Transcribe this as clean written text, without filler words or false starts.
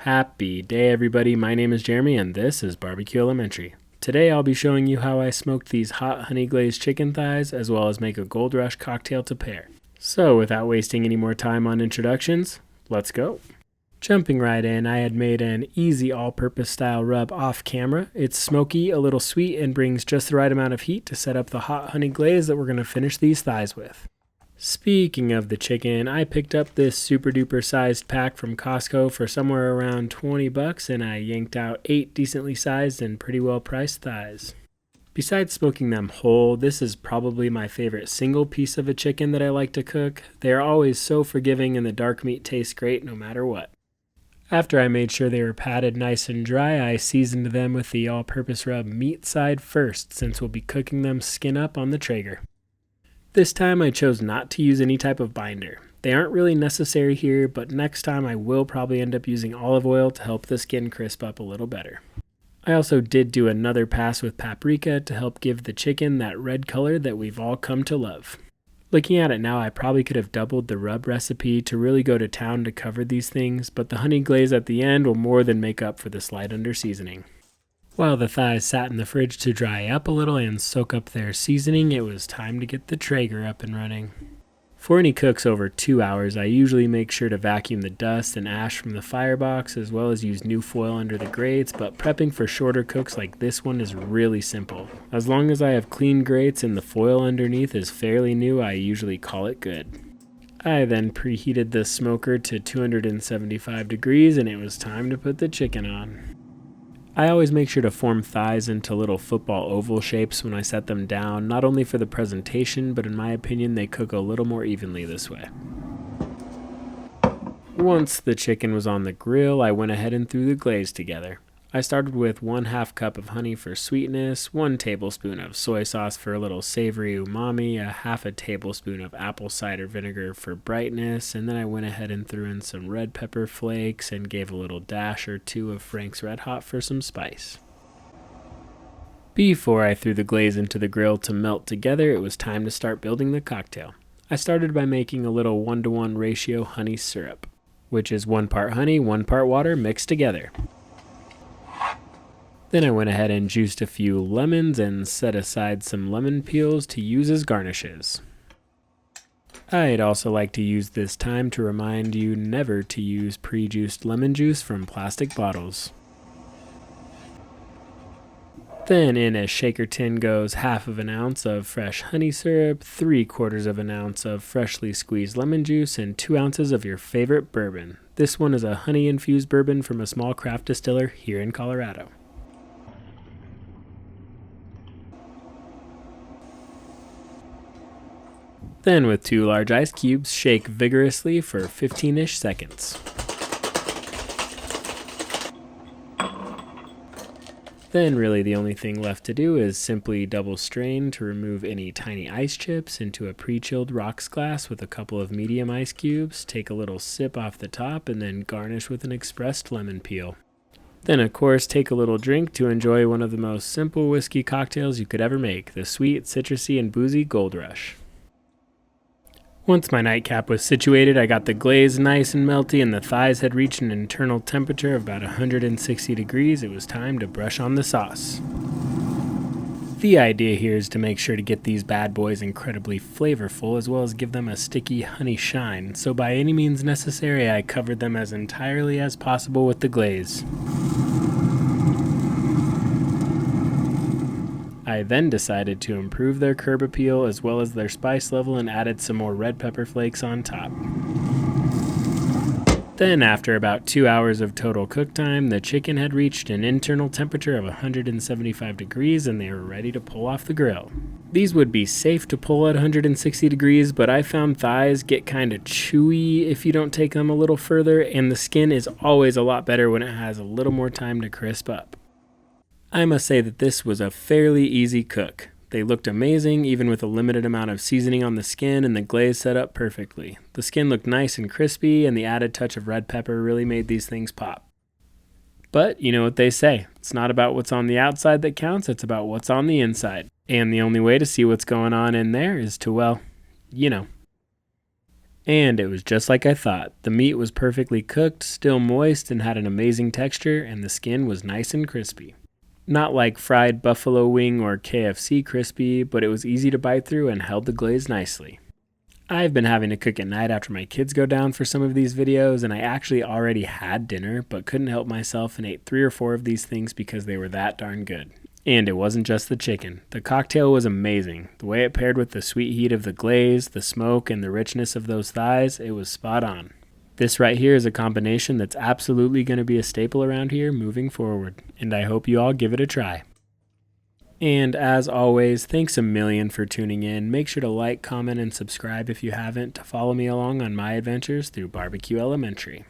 Happy day everybody, my name is Jeremy and this is Barbecue Elementary. Today I'll be showing you how I smoked these hot honey glazed chicken thighs as well as make a Gold Rush cocktail to pair. So without wasting any more time on introductions, let's go. Jumping right in, I had made an easy all-purpose style rub off camera. It's smoky, a little sweet, and brings just the right amount of heat to set up the hot honey glaze that we're going to finish these thighs with. Speaking of the chicken, I picked up this super duper sized pack from Costco for somewhere around $20 and I yanked out 8 decently sized and pretty well priced thighs. Besides smoking them whole, this is probably my favorite single piece of a chicken that I like to cook. They are always so forgiving and the dark meat tastes great no matter what. After I made sure they were patted nice and dry, I seasoned them with the all-purpose rub meat side first since we'll be cooking them skin up on the Traeger. This time I chose not to use any type of binder. They aren't really necessary here, but next time I will probably end up using olive oil to help the skin crisp up a little better. I also did do another pass with paprika to help give the chicken that red color that we've all come to love. Looking at it now, I probably could have doubled the rub recipe to really go to town to cover these things, but the honey glaze at the end will more than make up for the slight under seasoning. While the thighs sat in the fridge to dry up a little and soak up their seasoning, it was time to get the Traeger up and running. For any cooks over 2 hours, I usually make sure to vacuum the dust and ash from the firebox as well as use new foil under the grates, but prepping for shorter cooks like this one is really simple. As long as I have clean grates and the foil underneath is fairly new, I usually call it good. I then preheated the smoker to 275 degrees and it was time to put the chicken on. I always make sure to form thighs into little football oval shapes when I set them down, not only for the presentation, but in my opinion they cook a little more evenly this way. Once the chicken was on the grill, I went ahead and threw the glaze together. I started with 1/2 cup of honey for sweetness, 1 tablespoon of soy sauce for a little savory umami, 1/2 tablespoon of apple cider vinegar for brightness, and then I went ahead and threw in some red pepper flakes and gave a little dash or 2 of Frank's Red Hot for some spice. Before I threw the glaze into the grill to melt together, it was time to start building the cocktail. I started by making a little 1-to-1 ratio honey syrup, which is 1 part honey, 1 part water mixed together. Then I went ahead and juiced a few lemons and set aside some lemon peels to use as garnishes. I'd also like to use this time to remind you never to use pre-juiced lemon juice from plastic bottles. Then in a shaker tin goes 1/2 ounce of fresh honey syrup, 3/4 ounce of freshly squeezed lemon juice, and 2 ounces of your favorite bourbon. This one is a honey-infused bourbon from a small craft distiller here in Colorado. Then with 2 large ice cubes, shake vigorously for 15-ish seconds. Then really the only thing left to do is simply double strain to remove any tiny ice chips into a pre-chilled rocks glass with a couple of medium ice cubes, take a little sip off the top, and then garnish with an expressed lemon peel. Then of course take a little drink to enjoy one of the most simple whiskey cocktails you could ever make, the sweet, citrusy, and boozy Gold Rush. Once my nightcap was situated, I got the glaze nice and melty and the thighs had reached an internal temperature of about 160 degrees. It was time to brush on the sauce. The idea here is to make sure to get these bad boys incredibly flavorful as well as give them a sticky honey shine, so by any means necessary I covered them as entirely as possible with the glaze. I then decided to improve their curb appeal as well as their spice level and added some more red pepper flakes on top. Then after about 2 hours of total cook time, the chicken had reached an internal temperature of 175 degrees and they were ready to pull off the grill. These would be safe to pull at 160 degrees, but I found thighs get kinda chewy if you don't take them a little further, and the skin is always a lot better when it has a little more time to crisp up. I must say that this was a fairly easy cook. They looked amazing even with a limited amount of seasoning on the skin and the glaze set up perfectly. The skin looked nice and crispy and the added touch of red pepper really made these things pop. But you know what they say, it's not about what's on the outside that counts, it's about what's on the inside. And the only way to see what's going on in there is to, well, you know. And it was just like I thought. The meat was perfectly cooked, still moist, and had an amazing texture, and the skin was nice and crispy. Not like fried buffalo wing or KFC crispy, but it was easy to bite through and held the glaze nicely. I've been having to cook at night after my kids go down for some of these videos, and I actually already had dinner, but couldn't help myself and ate 3 or 4 of these things because they were that darn good. And it wasn't just the chicken. The cocktail was amazing. The way it paired with the sweet heat of the glaze, the smoke, and the richness of those thighs, it was spot on. This right here is a combination that's absolutely going to be a staple around here moving forward, and I hope you all give it a try. And as always, thanks a million for tuning in. Make sure to like, comment, and subscribe if you haven't to follow me along on my adventures through Barbecue Elementary.